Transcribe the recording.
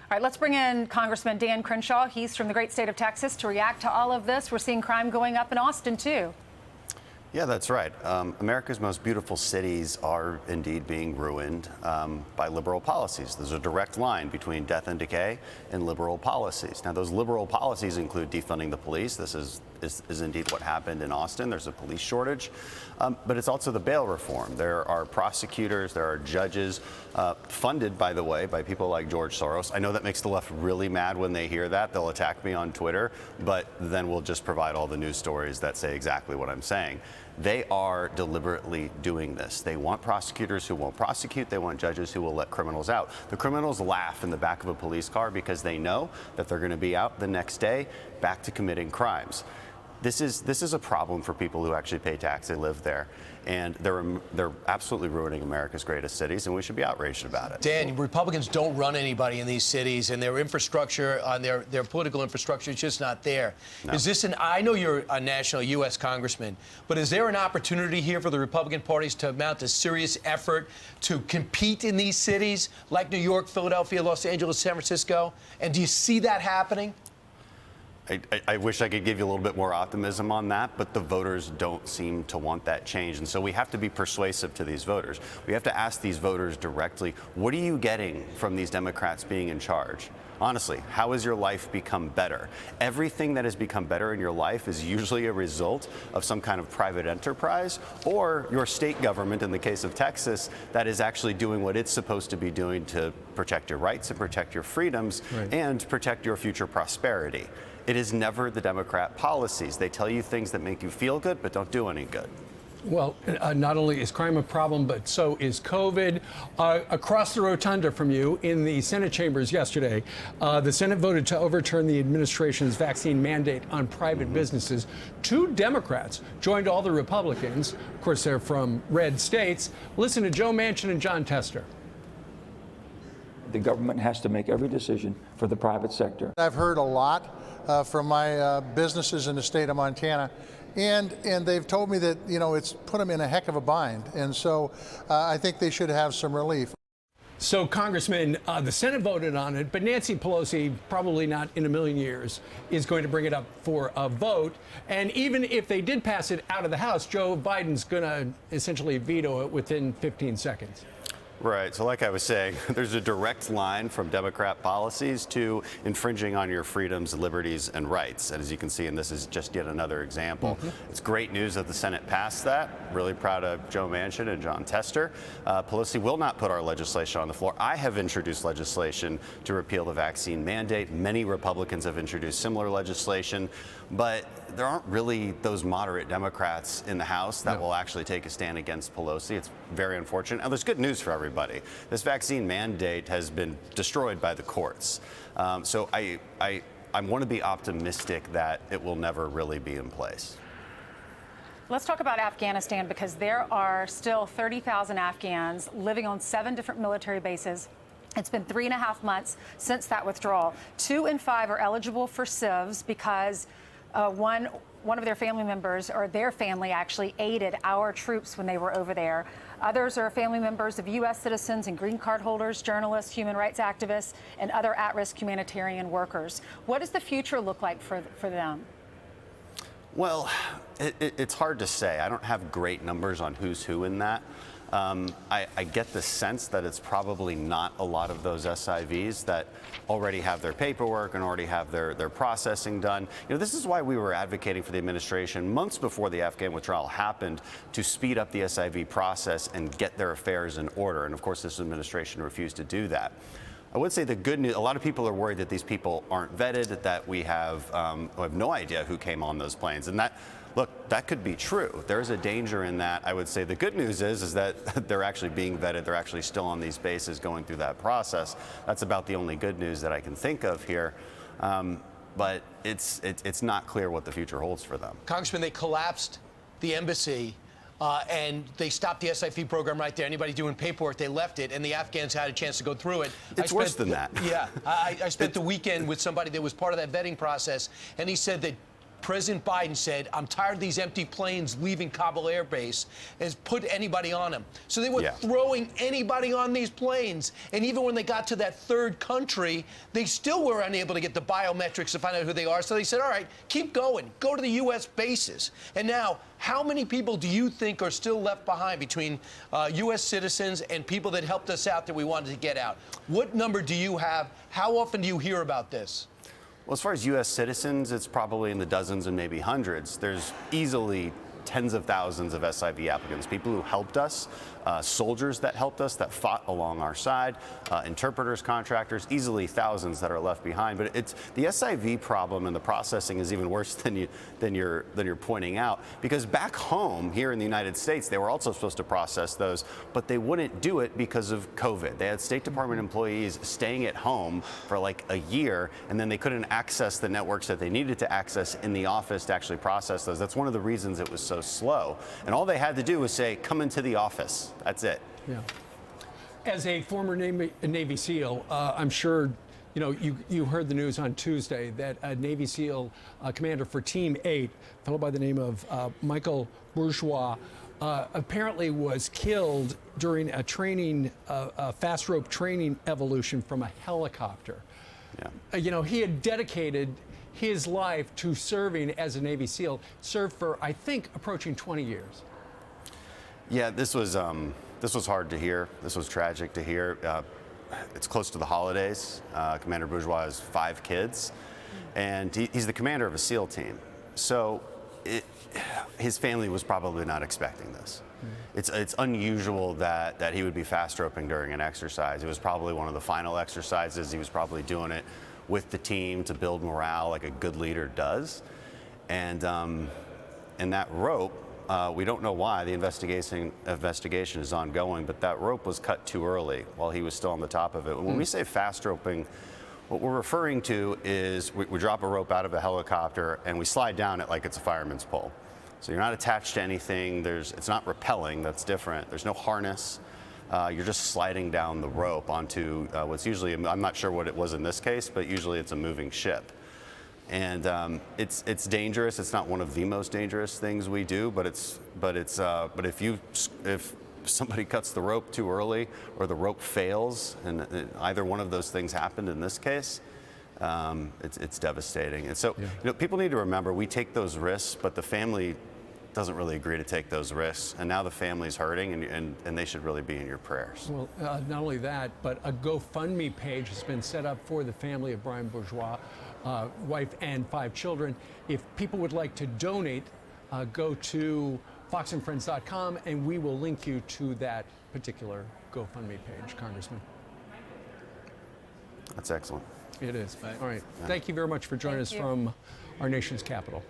All right, let's bring in Congressman Dan Crenshaw. He's from the great state of Texas to react to all of this. We're seeing crime going up in Austin, too. Yeah, that's right. America's most beautiful cities are indeed being ruined by liberal policies. There's a direct line between death and decay and liberal policies. Now, those liberal policies include defunding the police. This is indeed what happened in Austin. There's a police shortage, but it's also the bail reform. There are prosecutors, there are judges funded, by the way, by people like George Soros. I know that makes the left really mad when they hear that. They'll attack me on Twitter, but then we'll just provide all the news stories that say exactly what I'm saying. They are deliberately doing this. They want prosecutors who won't prosecute. They want judges who will let criminals out. The criminals laugh in the back of a police car because they know that they're going to be out the next day back to committing crimes. This is a problem for people who actually pay tax. They live there, and they're absolutely ruining America's greatest cities, and we should be outraged about it. Dan, Republicans don't run anybody in these cities, and their infrastructure, their political infrastructure is just not there. No. Is this I know you're a national U.S. congressman, but is there an opportunity here for the Republican parties to mount a serious effort to compete in these cities like New York, Philadelphia, Los Angeles, San Francisco? And do you see that happening? I wish I could give you a little bit more optimism on that, but the voters don't seem to want that change. And so we have to be persuasive to these voters. We have to ask these voters directly, what are you getting from these Democrats being in charge? Honestly, how has your life become better? Everything that has become better in your life is usually a result of some kind of private enterprise or your state government, in the case of Texas, that is actually doing what it's supposed to be doing to protect your rights and protect your freedoms and protect your future prosperity. It is never the Democrat policies. They tell you things that make you feel good, but don't do any good. Well, not only is crime a problem, but so is COVID. Across the rotunda from you in the Senate chambers yesterday, the Senate voted to overturn the administration's vaccine mandate on private businesses. 2 Democrats joined all the Republicans. Of course, they're from red states. Listen to Joe Manchin and John Tester. The government has to make every decision for the private sector. I've heard a lot from my businesses in the state of Montana, and they've told me that, you know, it's put them in a heck of a bind, and so I think they should have some relief. So, Congressman, the Senate voted on it, but Nancy Pelosi, probably not in a million years, is going to bring it up for a vote. And even if they did pass it out of the House, Joe Biden's going to essentially veto it within 15 seconds. Right. So like I was saying, there's a direct line from Democrat policies to infringing on your freedoms, liberties, and rights. And as you can see, and this is just yet another example, it's great news that the Senate passed that. Really proud of Joe Manchin and John Tester. Pelosi will not put our legislation on the floor. I have introduced legislation to repeal the vaccine mandate. Many Republicans have introduced similar legislation, but there aren't really those moderate Democrats in the House that will actually take a stand against Pelosi. It's very unfortunate. And there's good news for everybody. This vaccine mandate has been destroyed by the courts. So I want to be optimistic that it will never really be in place. Let's talk about Afghanistan, because there are still 30,000 Afghans living on 7 different military bases. It's been 3.5 months since that withdrawal. 2 in 5 are eligible for civs because one of their family members, or their family actually, aided our troops when they were over there. Others are family members of U.S. citizens and green card holders, journalists, human rights activists, and other at-risk humanitarian workers. What does the future look like for them? Well, it's hard to say. I don't have great numbers on who's who in that. I get the sense that it's probably not a lot of those SIVs that already have their paperwork and already have their processing done. You know, this is why we were advocating for the administration months before the Afghan withdrawal happened to speed up the SIV process and get their affairs in order. And of course, this administration refused to do that. I would say the good news, a lot of people are worried that these people aren't vetted, that we have no idea who came on those planes. And that, look, that could be true. There's a danger in that. I would say the good news is that they're actually being vetted. They're actually still on these bases going through that process. That's about the only good news that I can think of here. But it's not clear what the future holds for them. Congressman, they collapsed the embassy. And they stopped the SIV program right there. Anybody doing paperwork, they left it, and the Afghans had a chance to go through it. It's worse than that. Yeah. I spent the weekend with somebody that was part of that vetting process, and he said that President Biden said, I'm tired of these empty planes leaving Kabul Air Base, and put anybody on them. So they were throwing anybody on these planes. And even when they got to that third country, they still were unable to get the biometrics to find out who they are. So they said, all right, keep going. Go to the U.S. bases. And now, how many people do you think are still left behind between U.S. citizens and people that helped us out that we wanted to get out? What number do you have? How often do you hear about this? Well, as far as U.S. citizens, it's probably in the dozens and maybe hundreds. There's easily tens of thousands of SIV applicants, people who helped us, soldiers that helped us, that fought along our side, interpreters, contractors, easily thousands that are left behind. But it's the SIV problem, and the processing is even worse than you're pointing out, because back home here in the United States, they were also supposed to process those, but they wouldn't do it because of COVID. They had State Department employees staying at home for like a year, and then they couldn't access the networks that they needed to access in the office to actually process those. That's one of the reasons it was so slow. And all they had to do was say, come into the office. That's it. Yeah. As a former Navy SEAL, I'm sure you heard the news on Tuesday that a Navy SEAL commander for Team 8, a fellow by the name of Michael Bourgeois, apparently was killed during a training, fast rope training evolution from a helicopter. Yeah. He had dedicated his life to serving as a Navy SEAL, served for, I think, approaching 20 years. Yeah, this was hard to hear. This was tragic to hear. It's close to the holidays. Commander Bourgeois has 5 kids, and he's the commander of a SEAL team. So his family was probably not expecting this. It's unusual that he would be fast roping during an exercise. It was probably one of the final exercises. He was probably doing it with the team to build morale like a good leader does. And that rope, we don't know why, the investigation is ongoing, but that rope was cut too early while he was still on the top of it. When we say fast roping, what we're referring to is we drop a rope out of a helicopter and we slide down it like it's a fireman's pole. So you're not attached to anything, it's not rappelling, that's different. There's no harness. You're just sliding down the rope onto what's usually, I'm not sure what it was in this case, but usually it's a moving ship. And it's dangerous. It's not one of the most dangerous things we do, but if somebody cuts the rope too early or the rope fails, and either one of those things happened in this case, it's devastating. And so people need to remember, we take those risks, but the family doesn't really agree to take those risks, and now the family's hurting, and they should really be in your prayers. Well, not only that, but a GoFundMe page has been set up for the family of Brian Bourgeois, wife and 5 children. If people would like to donate, go to foxandfriends.com, and we will link you to that particular GoFundMe page, Congressman. That's excellent. It is. All right. Thank you very much for joining us from our nation's capital.